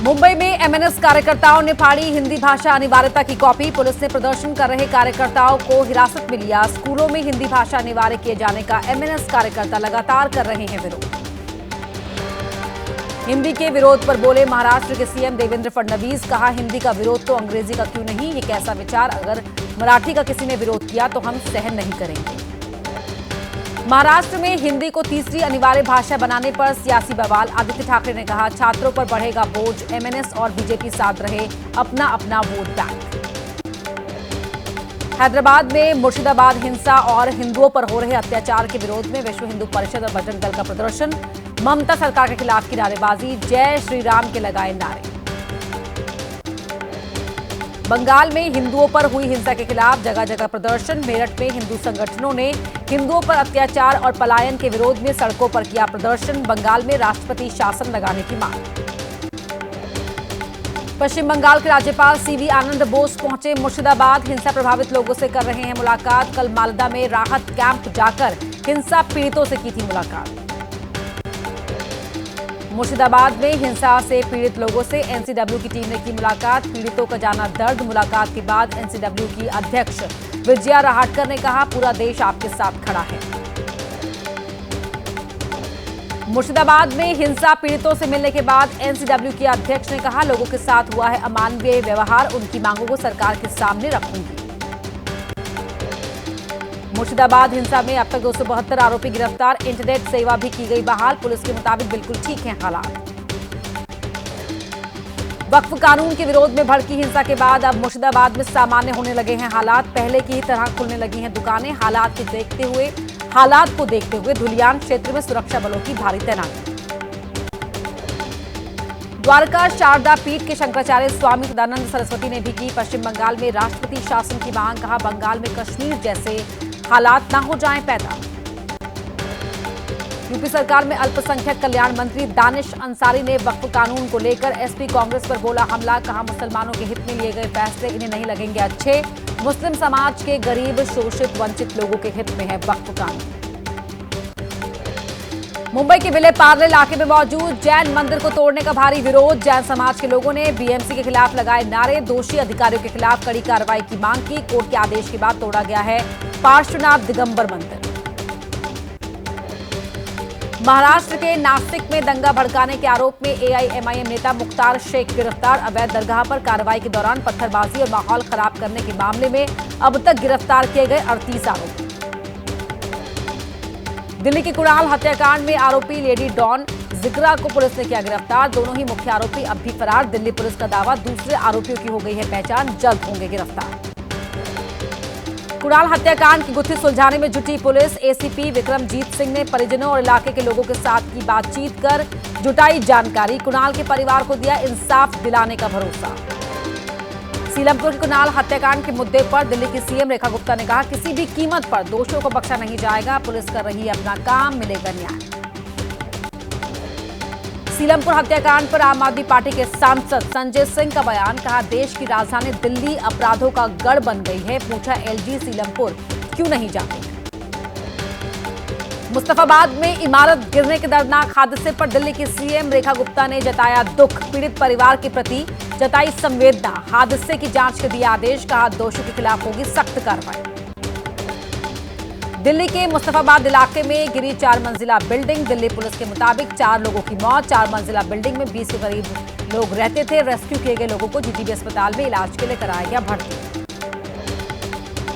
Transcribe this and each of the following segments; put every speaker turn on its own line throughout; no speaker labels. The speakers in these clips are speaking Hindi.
मुंबई में एमएनएस कार्यकर्ताओं ने फाड़ी हिंदी भाषा अनिवार्यता की कॉपी। पुलिस ने प्रदर्शन कर रहे कार्यकर्ताओं को हिरासत में लिया। स्कूलों में हिंदी भाषा अनिवार्य किए जाने का एमएनएस कार्यकर्ता लगातार कर रहे हैं विरोध। हिंदी के विरोध पर बोले महाराष्ट्र के सीएम देवेंद्र फडणवीस। कहा, हिंदी का विरोध तो अंग्रेजी का क्यों नहीं। ये कैसा विचार, अगर मराठी का किसी ने विरोध किया तो हम सहन नहीं करेंगे। महाराष्ट्र में हिंदी को तीसरी अनिवार्य भाषा बनाने पर सियासी बवाल। आदित्य ठाकरे ने कहा, छात्रों पर बढ़ेगा बोझ। एमएनएस और बीजेपी साथ रहे अपना अपना वोट बैंक। हैदराबाद में मुर्शिदाबाद हिंसा और हिंदुओं पर हो रहे अत्याचार के विरोध में विश्व हिंदू परिषद और बजरंग दल का प्रदर्शन। ममता सरकार के खिलाफ की नारेबाजी। जय श्री राम के लगाए नारे। बंगाल में हिंदुओं पर हुई हिंसा के खिलाफ जगह जगह प्रदर्शन। मेरठ में हिंदू संगठनों ने हिंदुओं पर अत्याचार और पलायन के विरोध में सड़कों पर किया प्रदर्शन। बंगाल में राष्ट्रपति शासन लगाने की मांग। पश्चिम बंगाल के राज्यपाल सीवी आनंद बोस पहुंचे मुर्शिदाबाद। हिंसा प्रभावित लोगों से कर रहे हैं मुलाकात। कल मालदा में राहत कैंप जाकर हिंसा पीड़ितों से की थी मुलाकात। मुर्शिदाबाद में हिंसा से पीड़ित लोगों से एनसीडब्ल्यू की टीम ने की मुलाकात। पीड़ितों का जाना दर्द। मुलाकात के बाद एनसीडब्ल्यू की अध्यक्ष विजया राहटकर ने कहा, पूरा देश आपके साथ खड़ा है। मुर्शिदाबाद में हिंसा पीड़ितों से मिलने के बाद एनसीडब्ल्यू की अध्यक्ष ने कहा, लोगों के साथ हुआ है अमानवीय व्यवहार। उनकी मांगों को सरकार के सामने रखूंगी। मुर्शिदाबाद हिंसा में अब तक 272 आरोपी गिरफ्तार। इंटरनेट सेवा भी की गई बहाल। पुलिस के मुताबिक बिल्कुल ठीक हैं हालात। वक्फ कानून के विरोध में भड़की हिंसा के बाद अब मुर्शिदाबाद में सामान्य होने लगे हैं हालात। पहले की ही तरह खुलने लगी हैं दुकानें। हालात को देखते हुए धुलियान क्षेत्र में सुरक्षा बलों की भारी तैनाती। द्वारका शारदा पीठ के शंकराचार्य स्वामी सदानंद सरस्वती ने भी की पश्चिम बंगाल में राष्ट्रपति शासन की मांग। कहा, बंगाल में कश्मीर जैसे हालात ना हो जाएं पैदा। यूपी सरकार में अल्पसंख्यक कल्याण मंत्री दानिश अंसारी ने वक्फ कानून को लेकर एसपी कांग्रेस पर बोला हमला। कहा, मुसलमानों के हित में लिए गए फैसले इन्हें नहीं लगेंगे अच्छे। मुस्लिम समाज के गरीब, शोषित, वंचित लोगों के हित में है वक्फ कानून। मुंबई के विले पार्ले इलाके में मौजूद जैन मंदिर को तोड़ने का भारी विरोध। जैन समाज के लोगों ने बीएमसी के खिलाफ लगाए नारे। दोषी अधिकारियों के खिलाफ कड़ी कार्रवाई की मांग की। कोर्ट के आदेश के बाद तोड़ा गया है पार्श्वनाथ दिगंबर मंदिर। महाराष्ट्र के नासिक में दंगा भड़काने के आरोप में एआईएमआईएम नेता मुख्तार शेख गिरफ्तार। अवैध दरगाह पर कार्रवाई के दौरान पत्थरबाजी और माहौल खराब करने के मामले में अब तक गिरफ्तार किए गए 38 आरोपी। दिल्ली के कुणाल हत्याकांड में आरोपी लेडी डॉन जिक्रा को पुलिस ने किया गिरफ्तार। दोनों ही मुख्य आरोपी अब भी फरार। दिल्ली पुलिस का दावा, दूसरे आरोपियों की हो गई है पहचान, जल्द होंगे गिरफ्तार। कुणाल हत्याकांड की गुत्थी सुलझाने में जुटी पुलिस। एसीपी विक्रमजीत सिंह ने परिजनों और इलाके के लोगों के साथ की बातचीत कर जुटाई जानकारी। कुणाल के परिवार को दिया इंसाफ दिलाने का भरोसा। सीलमपुर के कुणाल हत्याकांड के मुद्दे पर दिल्ली की सीएम रेखा गुप्ता ने कहा, किसी भी कीमत पर दोषियों को बख्शा नहीं जाएगा। पुलिस कर रही है अपना काम, मिलेगा न्याय। सीलमपुर हत्याकांड पर आम आदमी पार्टी के सांसद संजय सिंह का बयान। कहा, देश की राजधानी दिल्ली अपराधों का गढ़ बन गई है। पूछा, एलजी सीलमपुर क्यों नहीं जाते। मुस्तफाबाद में इमारत गिरने के दर्दनाक हादसे पर दिल्ली की सीएम रेखा गुप्ता ने जताया दुख। पीड़ित परिवार के प्रति जताई संवेदना। हादसे की जांच के दिए आदेश। कहा, दोषियों के खिलाफ होगी सख्त कार्रवाई। दिल्ली के मुस्तफाबाद इलाके में गिरी 4 मंजिला बिल्डिंग। दिल्ली पुलिस के मुताबिक 4 लोगों की मौत। 4 मंजिला बिल्डिंग में 20 के करीब लोग रहते थे। रेस्क्यू किए गए लोगों को जीटीबी अस्पताल में इलाज के लिए कराया गया भर्ती।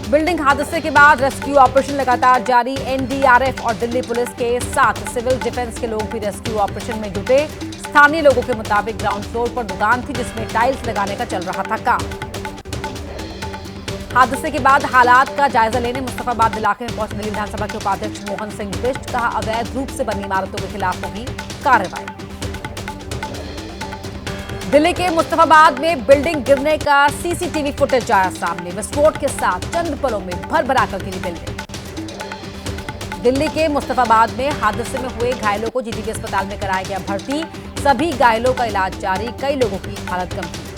बिल्डिंग हादसे के बाद रेस्क्यू ऑपरेशन लगातार जारी। एनडीआरएफ और दिल्ली पुलिस के साथ सिविल डिफेंस के लोग भी रेस्क्यू ऑपरेशन में जुटे। स्थानीय लोगों के मुताबिक ग्राउंड फ्लोर पर दुकान थी जिसमें टाइल्स लगाने का चल रहा था काम। हादसे के बाद हालात का जायजा लेने मुस्तफाबाद इलाके में पहुंचे दिल्ली विधानसभा के उपाध्यक्ष मोहन सिंह बिष्ट। कहा, अवैध रूप से बनी इमारतों के खिलाफ होगी कार्रवाई। दिल्ली के मुस्तफाबाद में बिल्डिंग गिरने का सीसीटीवी फुटेज आया सामने। विस्फोट के साथ चंद पलों में भर-भराकर गिरी बिल्डिंग। दिल्ली के मुस्तफाबाद में हादसे में हुए घायलों को जीटीबी अस्पताल में कराया गया भर्ती। सभी घायलों का इलाज जारी। कई लोगों की हालत गंभीर।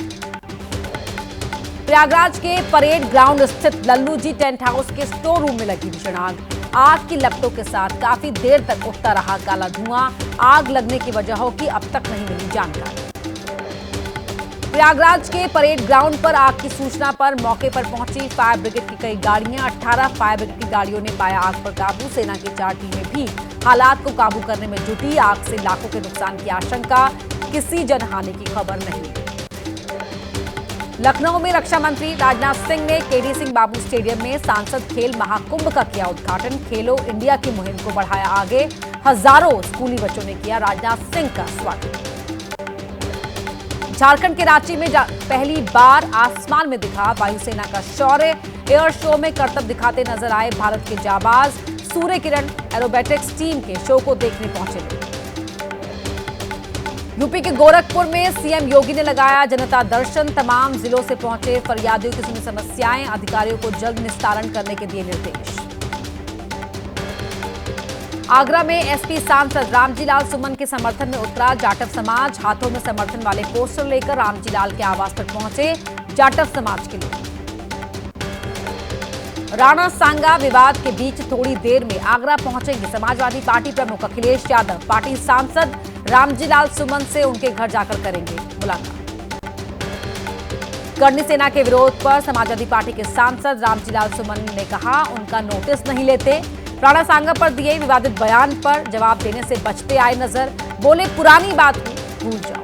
प्रयागराज के परेड ग्राउंड स्थित लल्लू जी टेंट हाउस के स्टोर रूम में लगी भीषण आग। आग की लपटों के साथ काफी देर तक उठता रहा काला धुआं। आग लगने की वजहों की अब तक नहीं मिली जानकारी। प्रयागराज के परेड ग्राउंड पर आग की सूचना पर मौके पर पहुंची फायर ब्रिगेड की कई गाड़ियां। 18 फायर ब्रिगेड की गाड़ियों ने पाया आग पर काबू। सेना की 4 टीमें भी हालात को काबू करने में जुटी। आग से लाखों के नुकसान की आशंका, किसी जनहानि की खबर नहीं। लखनऊ में रक्षा मंत्री राजनाथ सिंह ने केडी सिंह बाबू स्टेडियम में सांसद खेल महाकुंभ का किया उद्घाटन। खेलो इंडिया की मुहिम को बढ़ाया आगे। हजारों स्कूली बच्चों ने किया राजनाथ सिंह का स्वागत। झारखंड के रांची में पहली बार आसमान में दिखा वायुसेना का शौर्य। एयर शो में करतब दिखाते नजर आए भारत के जाबाज। सूर्य किरण एरोबेटिक्स टीम के शो को देखने पहुंचे लोग। यूपी के गोरखपुर में सीएम योगी ने लगाया जनता दर्शन। तमाम जिलों से पहुंचे फरियादियों की सुनी समस्याएं। अधिकारियों को जल्द निस्तारण करने के दिए निर्देश। आगरा में एसपी सांसद रामजीलाल सुमन के समर्थन में उतरा जाटव समाज। हाथों में समर्थन वाले पोस्टर लेकर रामजीलाल के आवास तक पहुंचे जाटव समाज के लोग। राणा सांगा विवाद के बीच थोड़ी देर में आगरा पहुंचेंगे समाजवादी पार्टी प्रमुख अखिलेश यादव। पार्टी सांसद रामजीलाल सुमन से उनके घर जाकर करेंगे मुलाकात। करनी सेना के विरोध पर समाजवादी पार्टी के सांसद रामजीलाल सुमन ने कहा उनका नोटिस नहीं लेते। राणा सांगा पर दिए विवादित बयान पर जवाब देने से बचते आए नजर। बोले पुरानी बात भूल जाओ।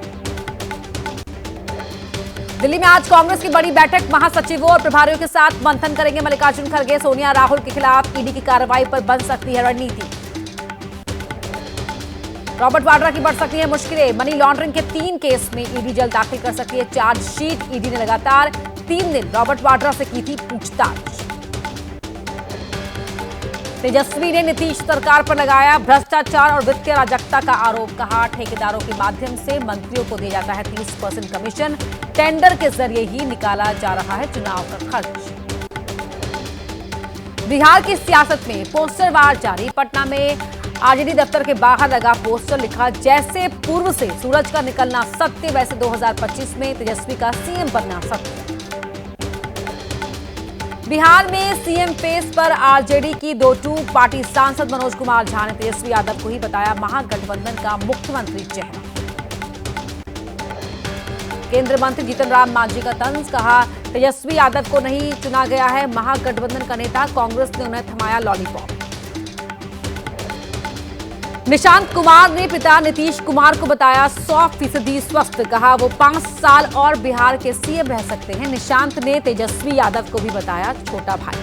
दिल्ली में आज कांग्रेस की बड़ी बैठक। महासचिवों और प्रभारियों के साथ मंथन करेंगे मल्लिकार्जुन खड़गे। सोनिया राहुल के खिलाफ ईडी की कार्रवाई पर बन सकती है रणनीति। रॉबर्ट वाड्रा की बढ़ सकती है मुश्किलें। मनी लॉन्ड्रिंग के 3 केस में ईडी जल्द दाखिल कर सकती है चार्जशीट। ईडी ने लगातार 3 दिन रॉबर्ट वाड्रा से की थी पूछताछ। तेजस्वी ने नीतीश सरकार पर लगाया भ्रष्टाचार और वित्तीय अराजकता का आरोप। कहा ठेकेदारों के माध्यम से मंत्रियों को दिया जाता है 30% कमीशन। टेंडर के जरिए ही निकाला जा रहा है चुनाव का खर्च। बिहार की सियासत में पोस्टर वार जारी। पटना में आरजेडी दफ्तर के बाहर लगा पोस्टर। लिखा जैसे पूर्व से सूरज का निकलना सत्य, वैसे 2025 में तेजस्वी का सीएम बनना सत्य। बिहार में सीएम फेस पर आरजेडी की 2-2 पार्टी सांसद मनोज कुमार झा ने तेजस्वी यादव को ही बताया महागठबंधन का मुख्यमंत्री चेहरा। केंद्रीय मंत्री जीतन राम मांझी का तंज। कहा तेजस्वी यादव को नहीं चुना गया है महागठबंधन का नेता, कांग्रेस ने उन्हें थमाया लॉलीपॉप। निशांत कुमार ने पिता नीतीश कुमार को बताया 100% स्वस्थ। कहा वो 5 साल और बिहार के सीएम रह सकते हैं। निशांत ने तेजस्वी यादव को भी बताया छोटा भाई।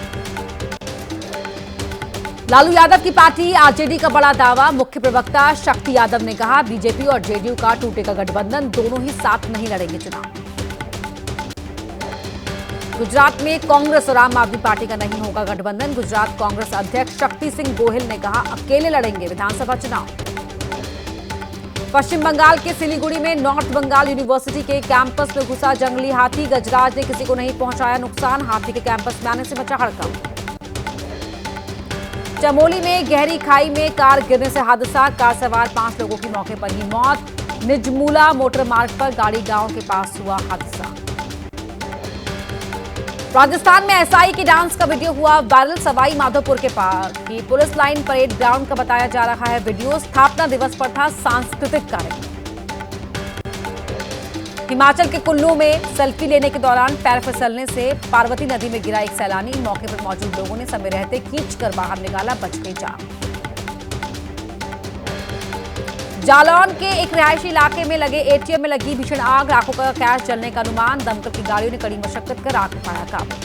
लालू यादव की पार्टी आरजेडी का बड़ा दावा। मुख्य प्रवक्ता शक्ति यादव ने कहा बीजेपी और जेडीयू का टूटेगा गठबंधन, दोनों ही साथ नहीं लड़ेंगे चुनाव। गुजरात में कांग्रेस और आम आदमी पार्टी का नहीं होगा गठबंधन। गुजरात कांग्रेस अध्यक्ष शक्ति सिंह गोहिल ने कहा अकेले लड़ेंगे विधानसभा चुनाव। पश्चिम बंगाल के सिलीगुड़ी में नॉर्थ बंगाल यूनिवर्सिटी के कैंपस में घुसा जंगली हाथी। गजराज ने किसी को नहीं पहुंचाया नुकसान। हाथी के कैंपस में आने से मचा हड़कंप। चमोली में गहरी खाई में कार गिरने से हादसा। कार सवार 5 लोगों की मौके पर ही मौत। निजमूला मोटर मार्ग पर गाड़ी गांव के पास हुआ हादसा। राजस्थान में एसआई की डांस का वीडियो हुआ वायरल। सवाई माधोपुर के पास की पुलिस लाइन परेड ग्राउंड का बताया जा रहा है वीडियो। स्थापना दिवस पर था सांस्कृतिक कार्यक्रम। हिमाचल के कुल्लू में सेल्फी लेने के दौरान पैर फिसलने से पार्वती नदी में गिरा एक सैलानी। मौके पर मौजूद लोगों ने समय रहते खींचकर बाहर निकाला, बच गई जान। जालौन के एक रिहायशी इलाके में लगे एटीएम में लगी भीषण आग। लाखों का कैश जलने का अनुमान। दमकल की गाड़ियों ने कड़ी मशक्कत कर आग पाया काबू।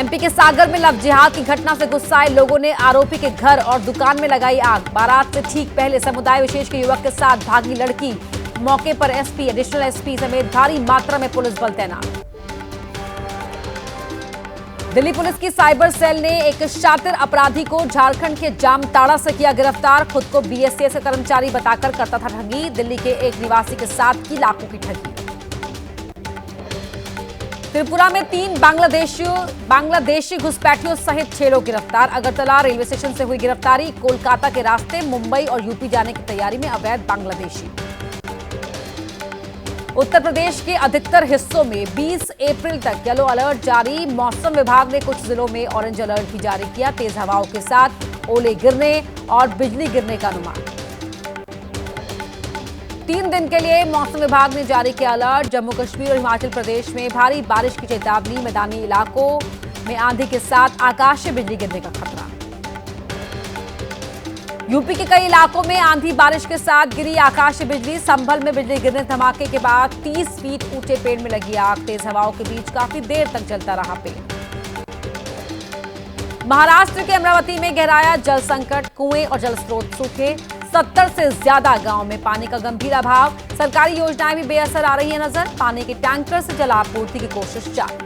एमपी के सागर में लव जिहाद की घटना से गुस्साए लोगों ने आरोपी के घर और दुकान में लगाई आग। बारात से ठीक पहले समुदाय विशेष के युवक के साथ भागी लड़की। मौके पर एसपी, एडिशनल एसपी समेत भारी मात्रा में पुलिस बल तैनात। दिल्ली पुलिस की साइबर सेल ने एक शातिर अपराधी को झारखंड के जामताड़ा से किया गिरफ्तार। खुद को बीएसएफ का कर्मचारी बताकर करता था ठगी। दिल्ली के एक निवासी के साथ की लाखों की ठगी। त्रिपुरा में 3 बांग्लादेशी घुसपैठियों सहित 6 लोग गिरफ्तार। अगरतला रेलवे स्टेशन से हुई गिरफ्तारी। कोलकाता के रास्ते मुंबई और यूपी जाने की तैयारी में अवैध बांग्लादेशी। उत्तर प्रदेश के अधिकतर हिस्सों में 20 अप्रैल तक येलो अलर्ट जारी। मौसम विभाग ने कुछ जिलों में ऑरेंज अलर्ट भी जारी किया। तेज हवाओं के साथ ओले गिरने और बिजली गिरने का अनुमान। 3 दिन के लिए मौसम विभाग ने जारी किया अलर्ट। जम्मू कश्मीर और हिमाचल प्रदेश में भारी बारिश की चेतावनी। मैदानी इलाकों में आंधी के साथ आकाशीय बिजली गिरने का खतरा। यूपी के कई इलाकों में आंधी बारिश के साथ गिरी आकाशीय बिजली। संभल में बिजली गिरने धमाके के बाद 30 फीट ऊंचे पेड़ में लगी आग। तेज हवाओं के बीच काफी देर तक जलता रहा पेड़। महाराष्ट्र के अमरावती में गहराया जल संकट। कुएं और जल स्रोत सूखे। 70 से ज्यादा गांव में पानी का गंभीर अभाव। सरकारी योजनाएं भी बेअसर आ रही है नजर। पानी के टैंकर से जल आपूर्ति की कोशिश जारी।